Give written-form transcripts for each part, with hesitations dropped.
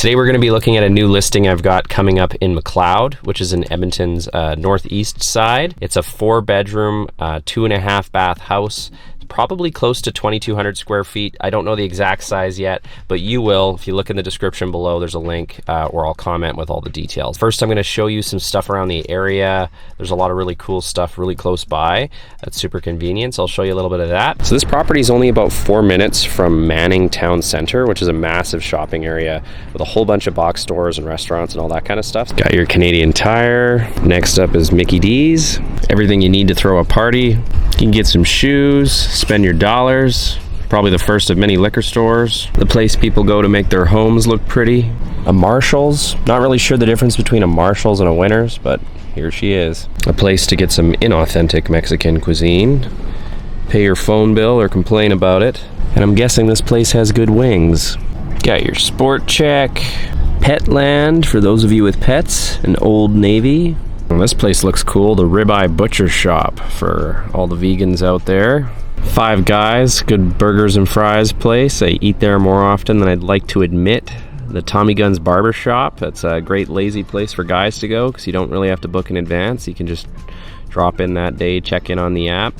Today we're going to be looking at a new listing I've got coming up in Mcleod, which is in Edmonton's northeast side. It's a 4-bedroom, 2.5 bath house. Probably close to 2,200 square feet. I don't know the exact size yet, but you will. If you look in the description below, there's a link where I'll comment with all the details. First, I'm going to show you some stuff around the area. There's a lot of really cool stuff really close by. That's super convenient, so I'll show you a little bit of that. So this property is only about 4 minutes from Manning Town Center, which is a massive shopping area with a whole bunch of box stores and restaurants and all that kind of stuff. Got your Canadian Tire. Next up is Mickey D's. Everything you need to throw a party. You can get some shoes, spend your dollars. Probably the first of many liquor stores. The place people go to make their homes look pretty. A Marshall's. Not really sure the difference between a Marshall's and a Winners, but here she is. A place to get some inauthentic Mexican cuisine. Pay your phone bill or complain about it. And I'm guessing this place has good wings. Got your Sport Check. Petland for those of you with pets. An Old Navy. Well, this place looks cool, the Ribeye Butcher Shop for all the vegans out there. Five Guys, good burgers and fries place. I eat there more often than I'd like to admit. The Tommy Guns Barber Shop, that's a great lazy place for guys to go because you don't really have to book in advance. You can just drop in that day, check in on the app.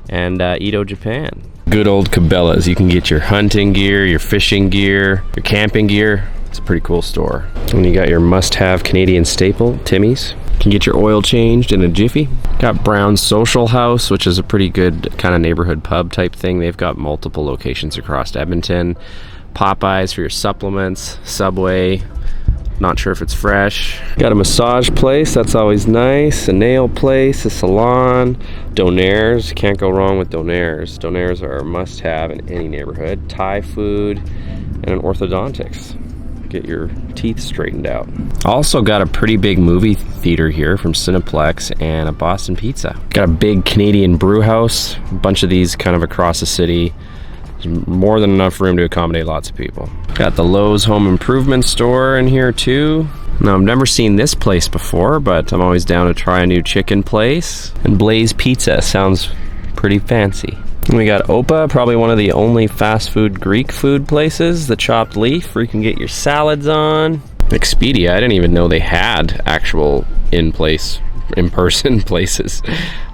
And Edo Japan. Good old Cabela's, you can get your hunting gear, your fishing gear, your camping gear. It's a pretty cool store. And you got your must-have Canadian staple, Timmy's. Can get your oil changed in a jiffy. Got Brown's Social House, which is a pretty good kind of neighborhood pub type thing. They've got multiple locations across Edmonton. Popeyes for your supplements. Subway, not sure if it's fresh. Got a massage place, that's always nice. A nail place, a salon. Donaires, can't go wrong with Donaires. Donaires are a must-have in any neighborhood. Thai food and an orthodontics. Get your teeth straightened out. Also got a pretty big movie theater here from Cineplex and a Boston Pizza. Got a big Canadian brew house, a bunch of these kind of across the city. There's more than enough room to accommodate lots of people. Got the Lowe's Home Improvement store in here too. Now, I've never seen this place before, but I'm always down to try a new chicken place. And Blaze Pizza sounds pretty fancy. And we got Opa, probably one of the only fast food Greek food places. The Chopped Leaf, where you can get your salads on. Expedia, I didn't even know they had actual in-person places.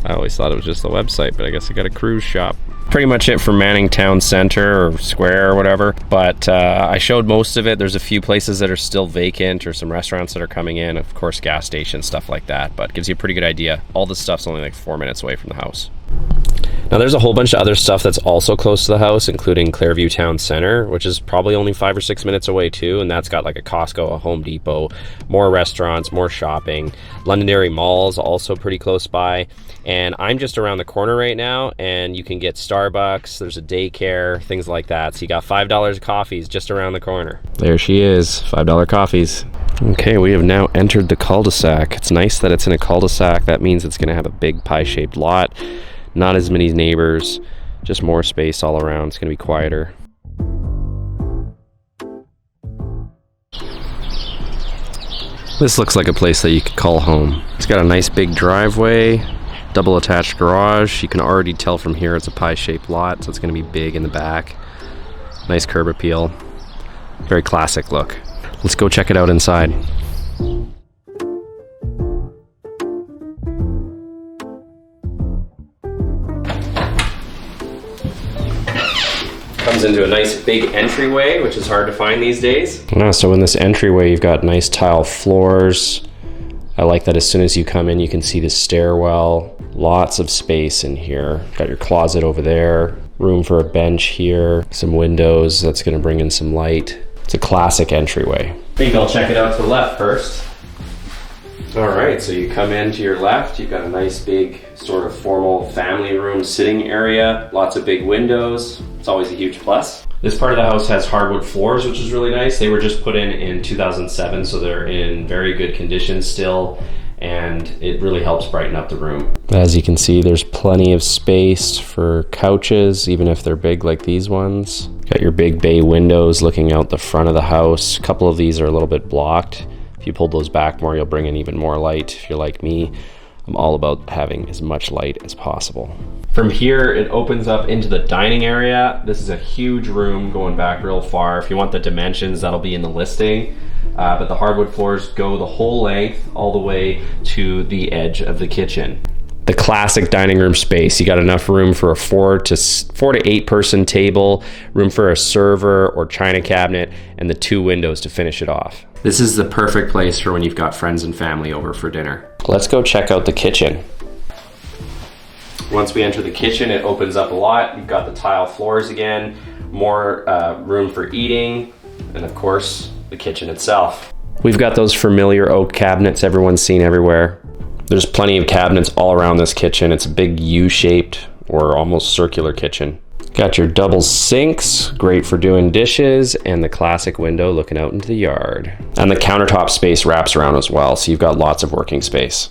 I always thought it was just the website, but I guess I got a cruise shop. Pretty much it for Manning Town Center or Square or whatever, but I showed most of it. There's a few places that are still vacant or some restaurants that are coming in, of course gas stations, stuff like that, but gives you a pretty good idea. All this stuff's only like 4 minutes away from the house. Now there's a whole bunch of other stuff that's also close to the house, including Clareview Town Center, which is probably only 5 or 6 minutes away too, and that's got like a Costco, a Home Depot, more restaurants, more shopping. Londonderry Mall is also pretty close by, and I'm just around the corner right now, and you can get Starbucks, there's a daycare, things like that. So you got $5 coffees just around the corner. There she is, $5 coffees. Okay, we have now entered the cul-de-sac. It's nice that it's in a cul-de-sac. That means it's going to have a big pie-shaped lot. Not as many neighbors, just more space all around. It's going to be quieter. This looks like a place that you could call home. It's got a nice big driveway, double attached garage. You can already tell from here it's a pie-shaped lot, so it's going to be big in the back. Nice curb appeal. Very classic look. Let's go check it out inside. Comes into a nice big entryway, which is hard to find these days. So in this entryway, you've got nice tile floors. I like that as soon as you come in, you can see the stairwell. Lots of space in here. Got your closet over there. Room for a bench here. Some windows. That's going to bring in some light. It's a classic entryway. I think I'll check it out to the left first. All right, so you come in to your left, you've got a nice big sort of formal family room sitting area, lots of big windows. It's always a huge plus. This part of the house has hardwood floors, which is really nice. They were just put in 2007, so they're in very good condition still, and it really helps brighten up the room. As you can see, there's plenty of space for couches, even if they're big like these ones. Got your big bay windows looking out the front of the house. A couple of these are a little bit blocked. If you pull those back more, you'll bring in even more light if you're like me. I'm all about having as much light as possible. From here, it opens up into the dining area. This is a huge room going back real far. If you want the dimensions, that'll be in the listing. But the hardwood floors go the whole length all the way to the edge of the kitchen. The classic dining room space. You got enough room for a 4 to 8 person table, room for a server or china cabinet, and the 2 windows to finish it off. This is the perfect place for when you've got friends and family over for dinner. Let's go check out the kitchen. Once we enter the kitchen, it opens up a lot. You've got the tile floors again, more room for eating, and of course, the kitchen itself. We've got those familiar oak cabinets everyone's seen everywhere. There's plenty of cabinets all around this kitchen. It's a big U-shaped or almost circular kitchen. Got your double sinks, great for doing dishes, and the classic window looking out into the yard. And the countertop space wraps around as well, so you've got lots of working space.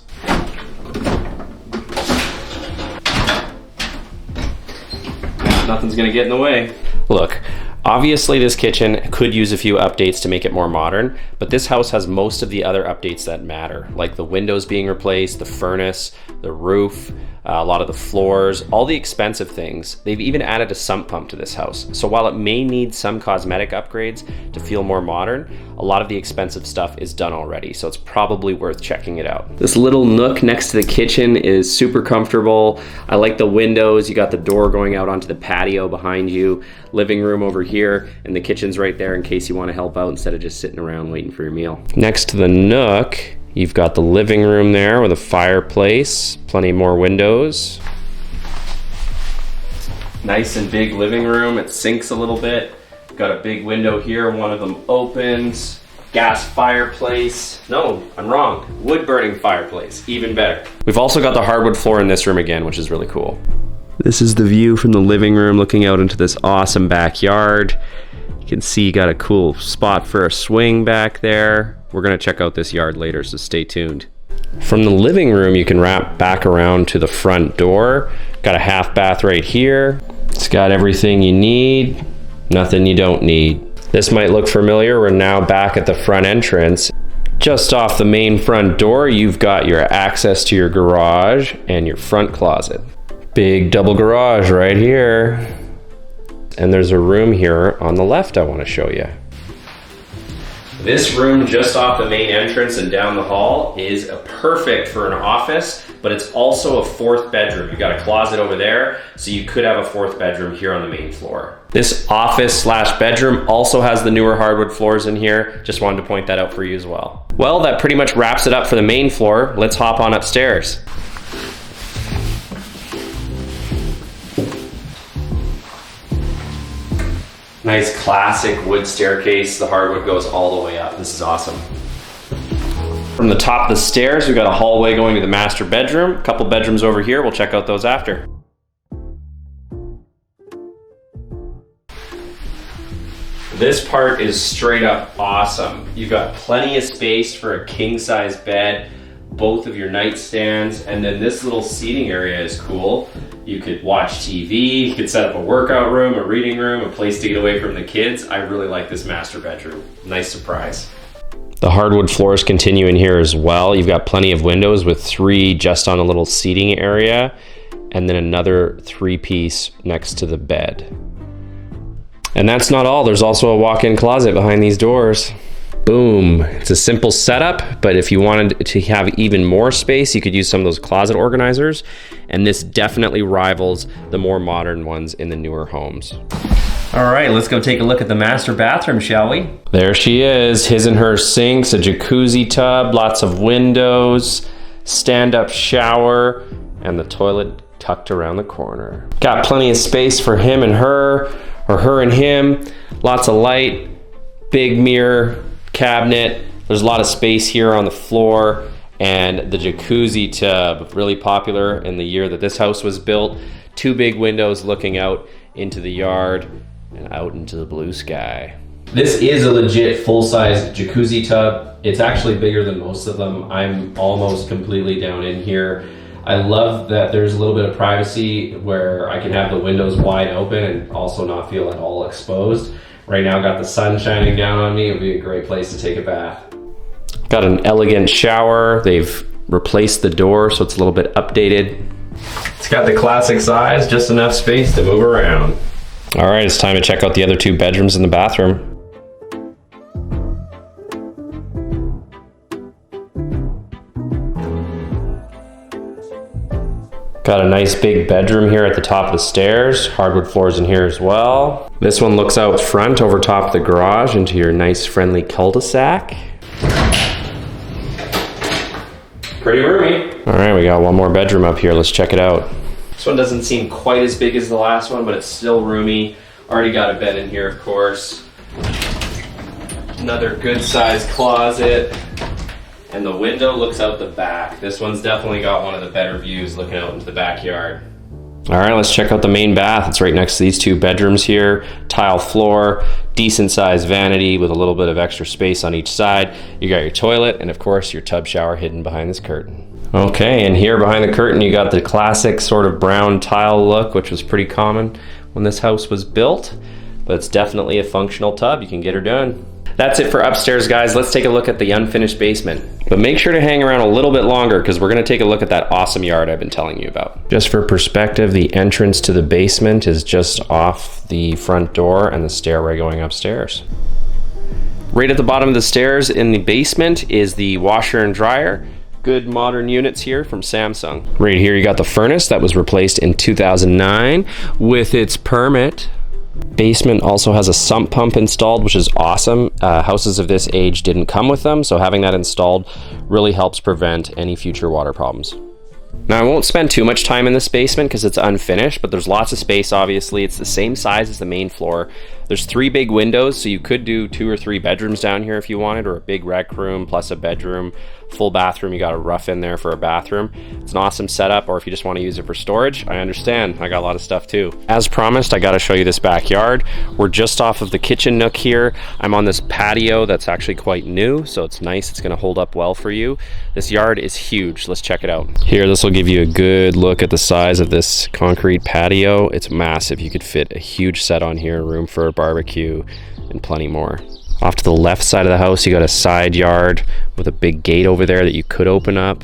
Nothing's gonna get in the way. Look, obviously this kitchen could use a few updates to make it more modern, but this house has most of the other updates that matter, like the windows being replaced, the furnace, the roof, a lot of the floors, all the expensive things. They've even added a sump pump to this house. So while it may need some cosmetic upgrades to feel more modern, a lot of the expensive stuff is done already, so it's probably worth checking it out. This little nook next to the kitchen is super comfortable. I like the windows. You got the door going out onto the patio behind you, living room over here, and the kitchen's right there in case you want to help out instead of just sitting around waiting for your meal. Next to the nook, you've got the living room there with a fireplace, plenty more windows. Nice and big living room. It sinks a little bit. Got a big window here, one of them opens. Gas fireplace. No, I'm wrong. Wood burning fireplace, even better. We've also got the hardwood floor in this room again, which is really cool. This is the view from the living room looking out into this awesome backyard. You can see you got a cool spot for a swing back there. We're gonna check out this yard later, so stay tuned. From the living room, you can wrap back around to the front door. Got a half bath right here. It's got everything you need, nothing you don't need. This might look familiar. We're now back at the front entrance. Just off the main front door, you've got your access to your garage and your front closet. Big double garage right here. And there's a room here on the left I want to show you. This room just off the main entrance and down the hall is perfect for an office, but it's also a 4th bedroom. You've got a closet over there, so you could have a 4th bedroom here on the main floor. This office / bedroom also has the newer hardwood floors in here. Just wanted to point that out for you as well. Well, that pretty much wraps it up for the main floor. Let's hop on upstairs. Nice classic wood staircase. The hardwood goes all the way up. This is awesome. From the top of the stairs, we've got a hallway going to the master bedroom. A couple bedrooms over here. We'll check out those after. This part is straight up awesome. You've got plenty of space for a king-size bed, both of your nightstands, and then this little seating area is cool. You could watch TV, you could set up a workout room, a reading room, a place to get away from the kids. I really like this master bedroom. Nice surprise. The hardwood floors continue in here as well. You've got plenty of windows with 3 just on a little seating area, and then another 3-piece next to the bed. And that's not all. There's also a walk-in closet behind these doors. Boom. It's a simple setup, but if you wanted to have even more space, you could use some of those closet organizers, and this definitely rivals the more modern ones in the newer homes. All right, let's go take a look at the master bathroom, shall we? There she is, his and her sinks, a jacuzzi tub, lots of windows, stand-up shower, and the toilet tucked around the corner. Got plenty of space for him and her, or her and him, lots of light, big mirror, cabinet. There's a lot of space here on the floor, and the jacuzzi tub, really popular in the year that this house was built. 2 big windows looking out into the yard and out into the blue sky. This is a legit full-size jacuzzi tub. It's actually bigger than most of them. I'm almost completely down in here. I love that there's a little bit of privacy where I can have the windows wide open and also not feel at all exposed. Right now, got the sun shining down on me. It'll be a great place to take a bath. Got an elegant shower. They've replaced the door so it's a little bit updated. It's got the classic size, just enough space to move around. All right, it's time to check out the other 2 bedrooms in the bathroom. Got a nice big bedroom here at the top of the stairs. Hardwood floors in here as well. This one looks out front over top of the garage into your nice friendly cul-de-sac. Pretty roomy. All right, we got one more bedroom up here. Let's check it out. This one doesn't seem quite as big as the last one, but it's still roomy. Already got a bed in here, of course. Another good sized closet. And the window looks out the back. This one's definitely got one of the better views looking out into the backyard. All right, let's check out the main bath. It's right next to these 2 bedrooms here. Tile floor, decent sized vanity with a little bit of extra space on each side. You got your toilet and of course your tub shower hidden behind this curtain. Okay, and here behind the curtain you got the classic sort of brown tile look, which was pretty common when this house was built, but it's definitely a functional tub. You can get her done. That's it for upstairs, guys. Let's take a look at the unfinished basement. But make sure to hang around a little bit longer because we're going to take a look at that awesome yard I've been telling you about. Just for perspective, the entrance to the basement is just off the front door and the stairway going upstairs. Right at the bottom of the stairs in the basement is the washer and dryer. Good modern units here from Samsung. Right here you got the furnace that was replaced in 2009 with its permit. Basement also has a sump pump installed, which is awesome. Houses of this age didn't come with them, so having that installed really helps prevent any future water problems. Now I won't spend too much time in this basement because it's unfinished, but there's lots of space obviously. It's the same size as the main floor. There's 3 big windows, so you could do 2 or 3 bedrooms down here if you wanted, or a big rec room plus a bedroom, full bathroom. You got a rough in there for a bathroom. It's an awesome setup, or if you just want to use it for storage, I understand. I got a lot of stuff too. As promised, I got to show you this backyard. We're just off of the kitchen nook here. I'm on this patio that's actually quite new, so it's nice. It's going to hold up well for you. This yard is huge. Let's check it out. Here, this will give you a good look at the size of this concrete patio. It's massive. You could fit a huge set on here, room for a barbecue and plenty more. Off to the left side of the house, you got a side yard with a big gate over there that you could open up.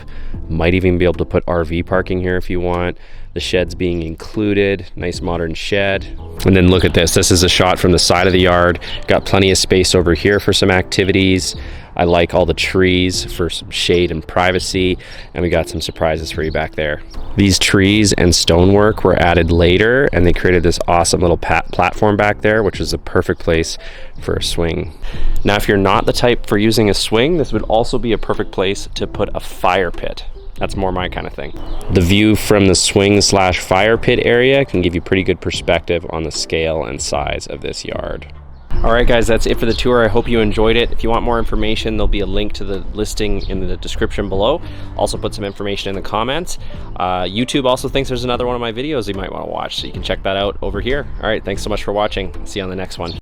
Might even be able to put RV parking here if you want. The shed's being included. Nice modern shed. And then look at this. This is a shot from the side of the yard. Got plenty of space over here for some activities. I like all the trees for some shade and privacy, and we got some surprises for you back there. These trees and stonework were added later, and they created this awesome little platform back there, which is a perfect place for a swing. Now, if you're not the type for using a swing, this would also be a perfect place to put a fire pit. That's more my kind of thing. The view from the swing/fire pit area can give you pretty good perspective on the scale and size of this yard. All right, guys, that's it for the tour. I hope you enjoyed it. If you want more information, there'll be a link to the listing in the description below. Also put some information in the comments. YouTube also thinks there's another one of my videos you might want to watch, so you can check that out over here. All right, thanks so much for watching. See you on the next one.